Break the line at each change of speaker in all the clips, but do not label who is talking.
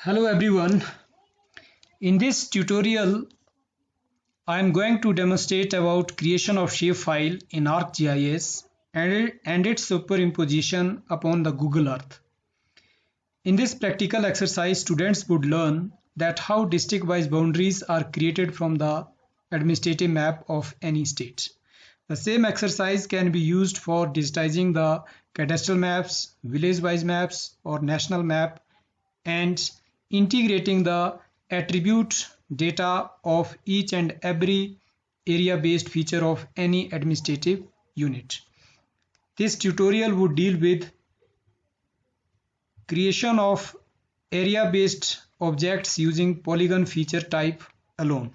Hello everyone. In this tutorial, I am going to demonstrate about creation of shapefile in ArcGIS and its superimposition upon the Google Earth. In this practical exercise, students would learn that how district-wise boundaries are created from the administrative map of any state. The same exercise can be used for digitizing the cadastral maps, village-wise maps, or national map, and integrating the attribute data of each and every area-based feature of any administrative unit. This tutorial would deal with creation of area-based objects using polygon feature type alone.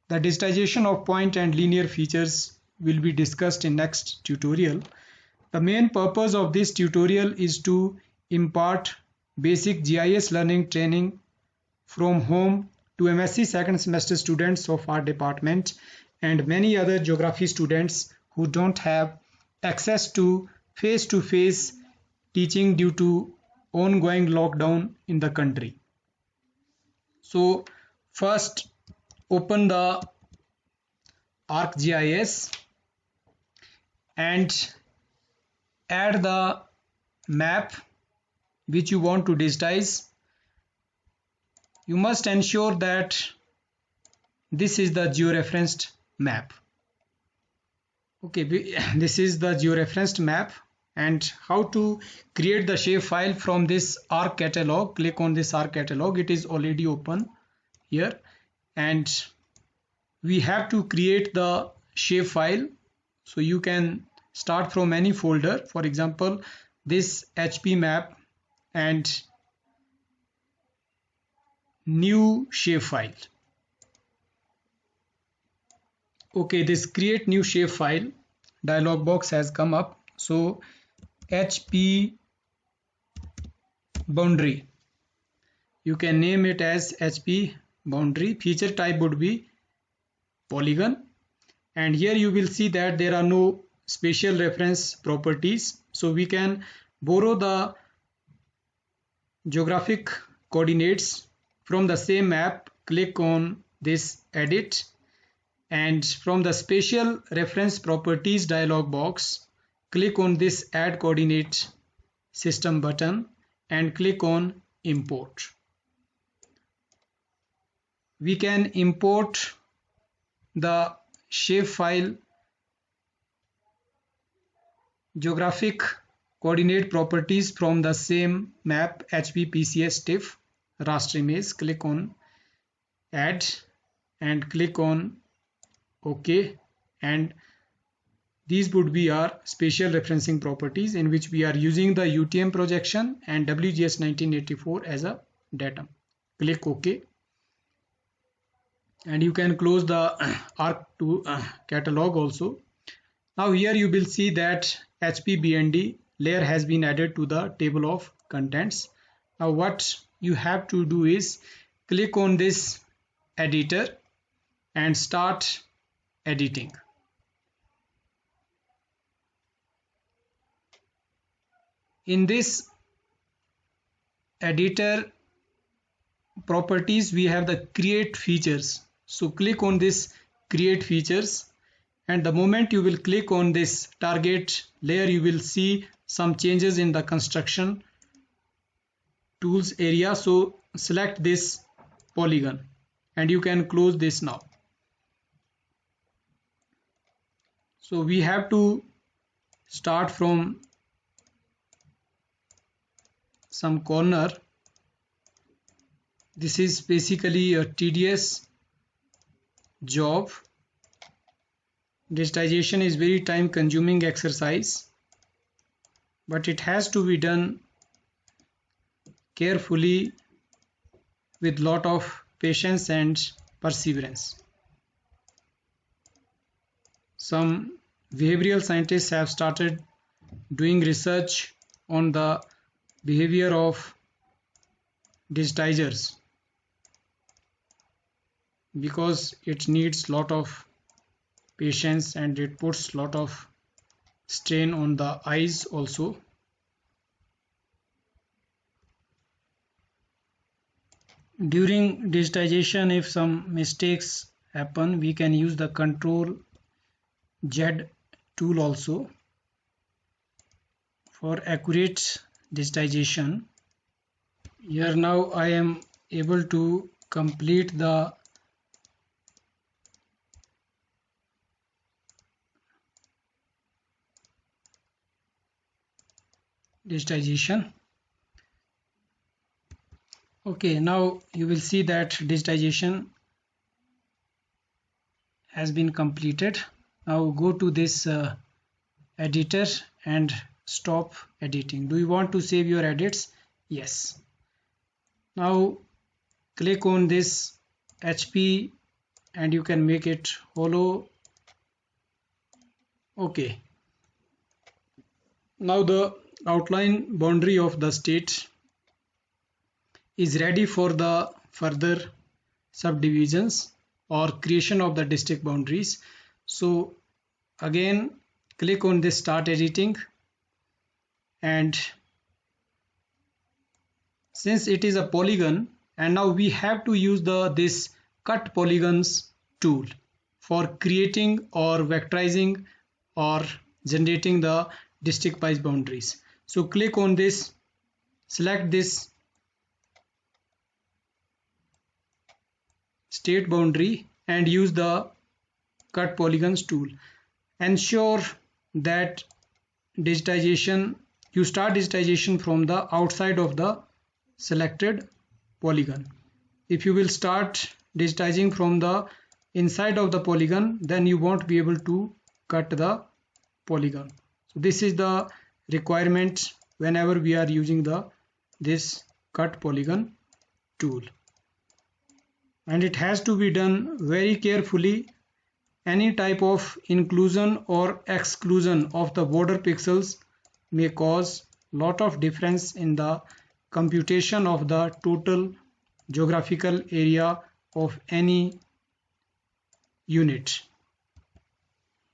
The digitization of point and linear features will be discussed in next tutorial. The main purpose of this tutorial is to impart basic GIS learning training from home to MSc second semester students of our department and many other geography students who don't have access to face-to-face teaching due to ongoing lockdown in the country. So first open the ArcGIS and add the map which you want to digitize. You must ensure that this is the georeferenced map. Okay, this is the georeferenced map, and how to create the shapefile from this Arc catalog. Click on this Arc catalog. It is already open here, and we have to create the shapefile. So you can start from any folder, for example this HP map, and new shapefile. Okay, this create new shapefile dialog box has come up. So HP boundary, you can name it as HP boundary. Feature type would be polygon, and here you will see that there are no spatial reference properties, so we can borrow the geographic coordinates from the same map. Click on this edit, and from the spatial reference properties dialog box, click on this add coordinate system button and click on import. We can import the shapefile geographic coordinate properties from the same map HP PCS TIFF raster image. Click on add and click on OK, and these would be our spatial referencing properties in which we are using the UTM projection and WGS 1984 as a datum. Click OK, and you can close the Arc2 catalog also. Now here you will see that HP BND layer has been added to the table of contents. Now what you have to do is click on this editor and start editing. In this editor properties, we have the create features. So click on this create features, and the moment you will click on this target layer, you will see some changes in the construction tools area. So select this polygon and you can close this now. So we have to start from some corner. This is basically a tedious job. Digitization is very time consuming exercise, but it has to be done carefully with lot of patience and perseverance. Some behavioral scientists have started doing research on the behavior of digitizers because it needs lot of patience and it puts lot of strain on the eyes also. During digitization, if some mistakes happen, we can use the Control Z tool also for accurate digitization. Here now I am able to complete the digitization. Okay, now you will see that digitization has been completed. Now go to this editor and stop editing. Do you want to save your edits? Yes. Now click on this HP and you can make it hollow. Okay. Now the outline boundary of the state is ready for the further subdivisions or creation of the district boundaries. So again click on this start editing, and since it is a polygon, and now we have to use this cut polygons tool for creating or vectorizing or generating the district wise boundaries. So click on this, select this state boundary and use the cut polygons tool. Ensure that you start digitization from the outside of the selected polygon. If you will start digitizing from the inside of the polygon, then you won't be able to cut the polygon. So this is the requirement whenever we are using this cut polygon tool, and it has to be done very carefully. Any type of inclusion or exclusion of the border pixels may cause lot of difference in the computation of the total geographical area of any unit.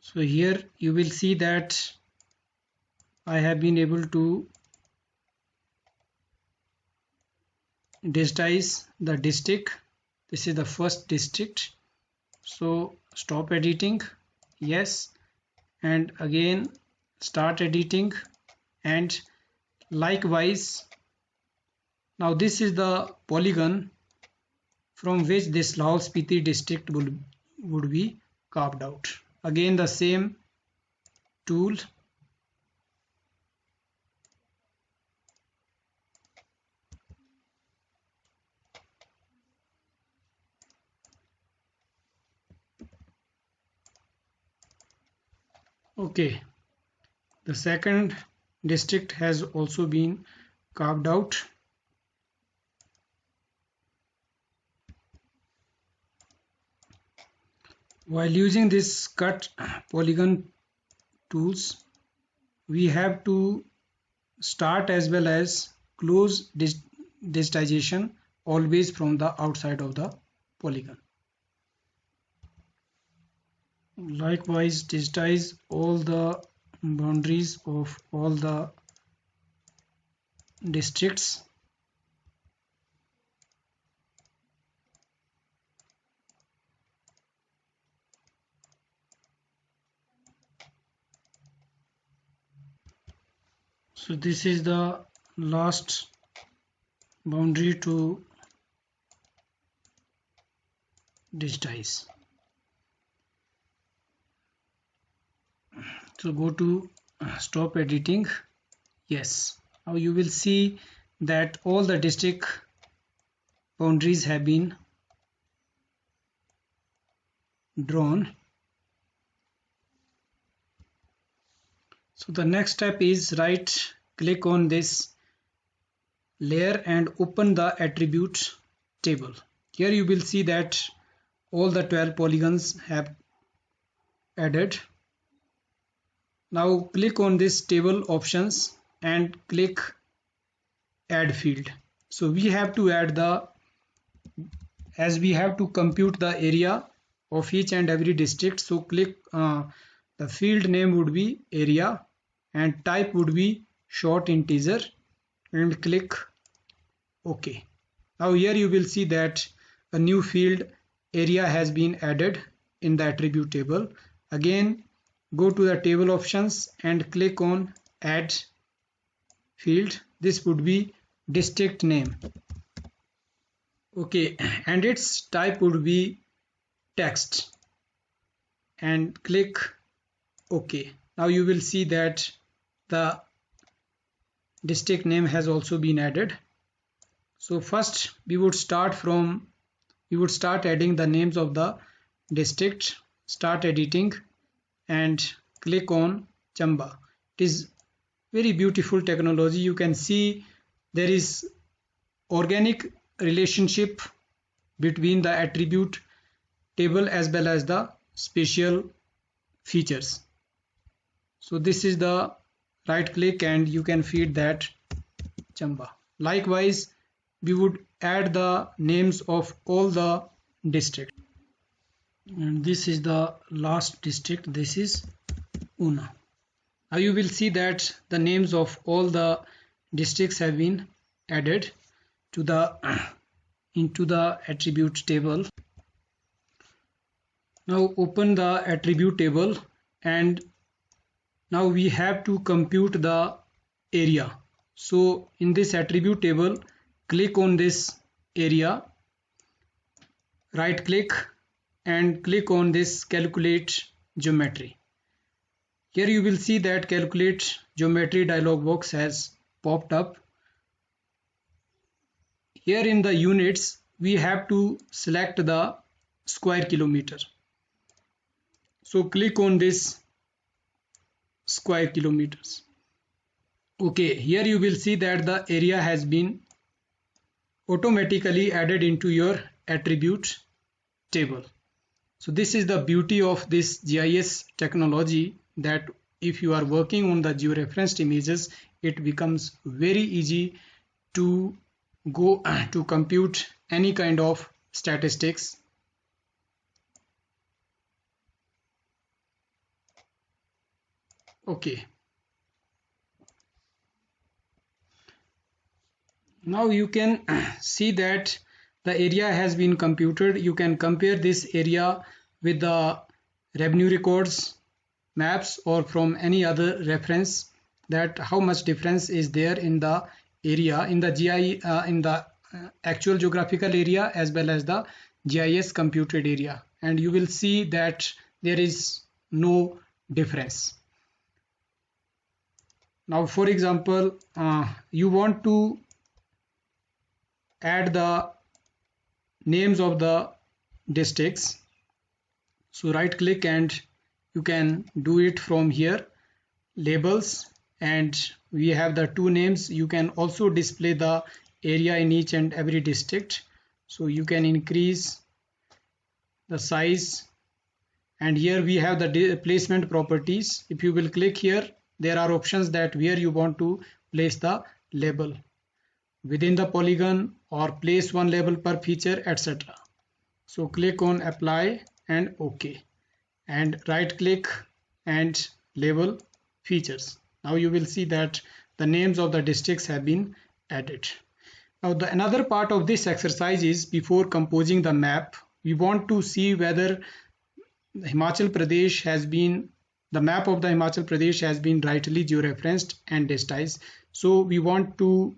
So here you will see that I have been able to digitize the district. This is the first district. So stop editing, yes, and again start editing, and likewise now this is the polygon from which this Lahaul Spiti district would be carved out. Again the same tool, okay, the second district has also been carved out. While using this cut polygon tools, we have to start as well as close digitization always from the outside of the polygon. Likewise digitize all the boundaries of all the districts. So this is the last boundary to digitize. So go to stop editing, yes. Now you will see that all the district boundaries have been drawn. So the next step is right click on this layer and open the attribute table. Here you will see that all the 12 polygons have added. Now click on this table options and click add field. So we have to add as we have to compute the area of each and every district. So click the field name would be area and type would be short integer and click OK. Now here you will see that a new field area has been added in the attribute table. Again, go to the table options and click on add field. This would be district name. Okay, and its type would be text, and click OK. Now you will see that the district name has also been added. So first we would start adding the names of the district. Start editing and click on Chamba. It is very beautiful technology. You can see there is organic relationship between the attribute table as well as the spatial features. So this is the right click and you can feed that Chamba. Likewise, we would add the names of all the districts. And this is the last district. This is Una. Now you will see that the names of all the districts have been added to the into the attribute table. Now open the attribute table and now we have to compute the area. So in this attribute table, click on this area, right click and click on this calculate geometry. Here you will see that calculate geometry dialog box has popped up. Here in the units we have to select the square kilometer. So click on this square kilometers. Okay, here you will see that the area has been automatically added into your attribute table. So this is the beauty of this GIS technology, that if you are working on the georeferenced images, it becomes very easy to go to compute any kind of statistics. Okay. Now you can see that the area has been computed. You can compare this area with the revenue records, maps, or from any other reference, that how much difference is there in the area in the actual geographical area as well as the GIS computed area, and you will see that there is no difference. Now for example, you want to add the names of the districts, so right click and you can do it from here, labels, and we have the two names. You can also display the area in each and every district, so you can increase the size, and here we have the placement properties. If you will click here, there are options that where you want to place the label within the polygon or place one label per feature, etc. So click on apply and OK, and right click and label features. Now you will see that the names of the districts have been added. Now another part of this exercise is, before composing the map, we want to see whether Himachal Pradesh has been, the map of the Himachal Pradesh has been rightly georeferenced and digitized. So we want to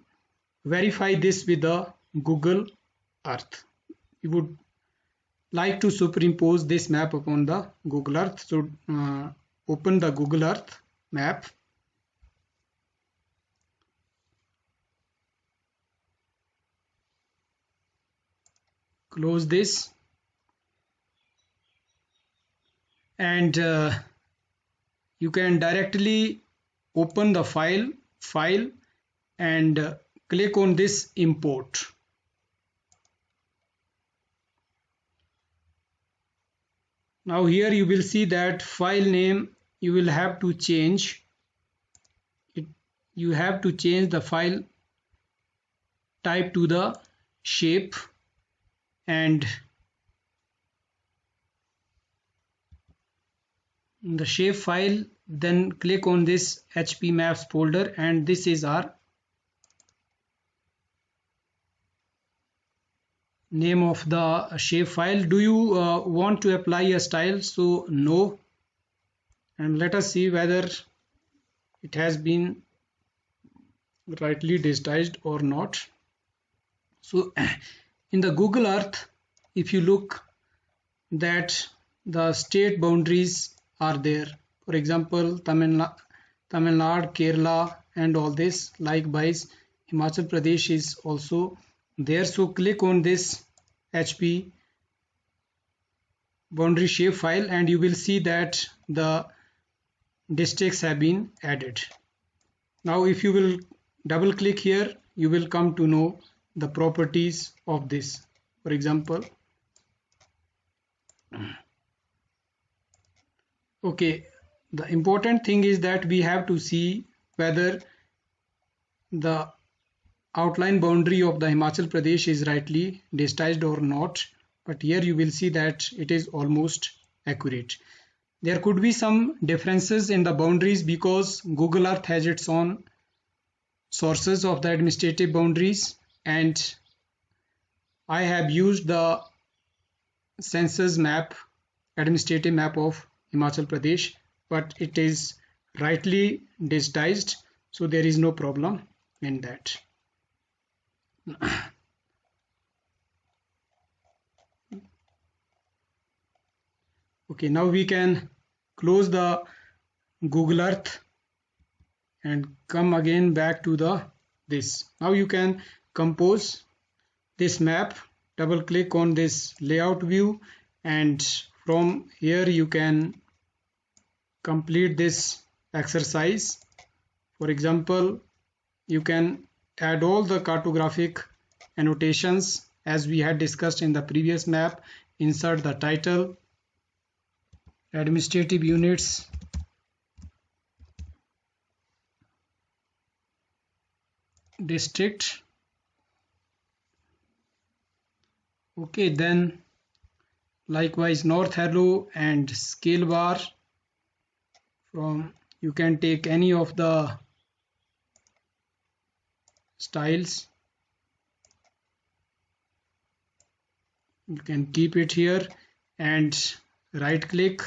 verify this with the Google Earth. We would like to superimpose this map upon the Google Earth. So open the Google Earth map. Close this, and you can directly open the file and click on this import. Now here you will see that file name you will have to change it. You have to change the file type to the shape, and in the shape file, then click on this HP maps folder, and this is our name of the shape file. Do you want to apply a style? So no, and let us see whether it has been rightly digitized or not. So in the Google Earth, if you look that the state boundaries are there, for example Tamil Nadu, Kerala and all this, likewise Himachal Pradesh is also there. So click on this HP boundary shape file and you will see that the districts have been added. Now if you will double click here, you will come to know the properties of this. For example, okay, the important thing is that we have to see whether the outline boundary of the Himachal Pradesh is rightly digitized or not, but here you will see that it is almost accurate. There could be some differences in the boundaries because Google Earth has its own sources of the administrative boundaries, and I have used the census map, administrative map of Himachal Pradesh, but it is rightly digitized, so there is no problem in that. Okay, now we can close the Google Earth and come again back to the this. Now you can compose this map. Double click on this layout view and from here you can complete this exercise. For example, you can add all the cartographic annotations as we had discussed in the previous map. Insert the title, administrative units, district. Okay, then likewise north arrow and scale bar. From you can take any of the styles, you can keep it here and right click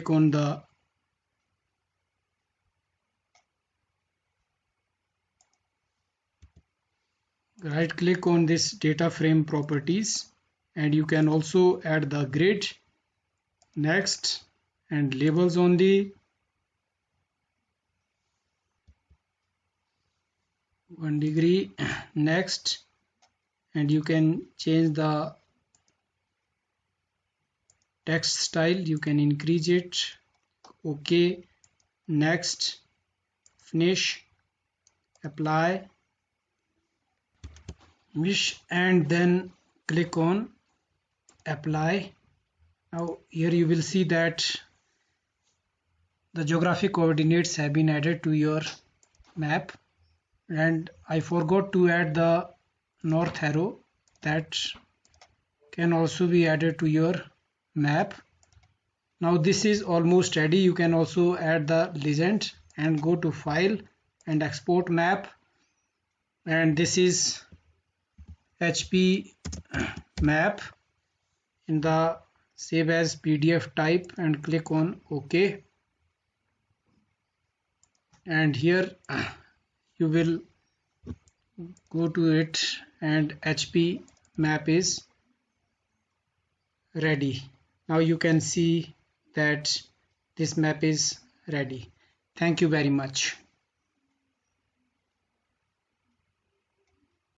on the right click on this data frame properties and you can also add the grid, next, and labels only, 1 degree, next, and you can change the text style, you can increase it, okay, next, finish, apply, wish, and then click on apply. Now here you will see that the geographic coordinates have been added to your map, and I forgot to add the north arrow, that can also be added to your map. Now this is almost ready. You can also add the legend and go to file and export map, and this is HP map in the save as PDF type and click on OK, and here you will go to it and HP map is ready. Now you can see that this map is ready. Thank you very much.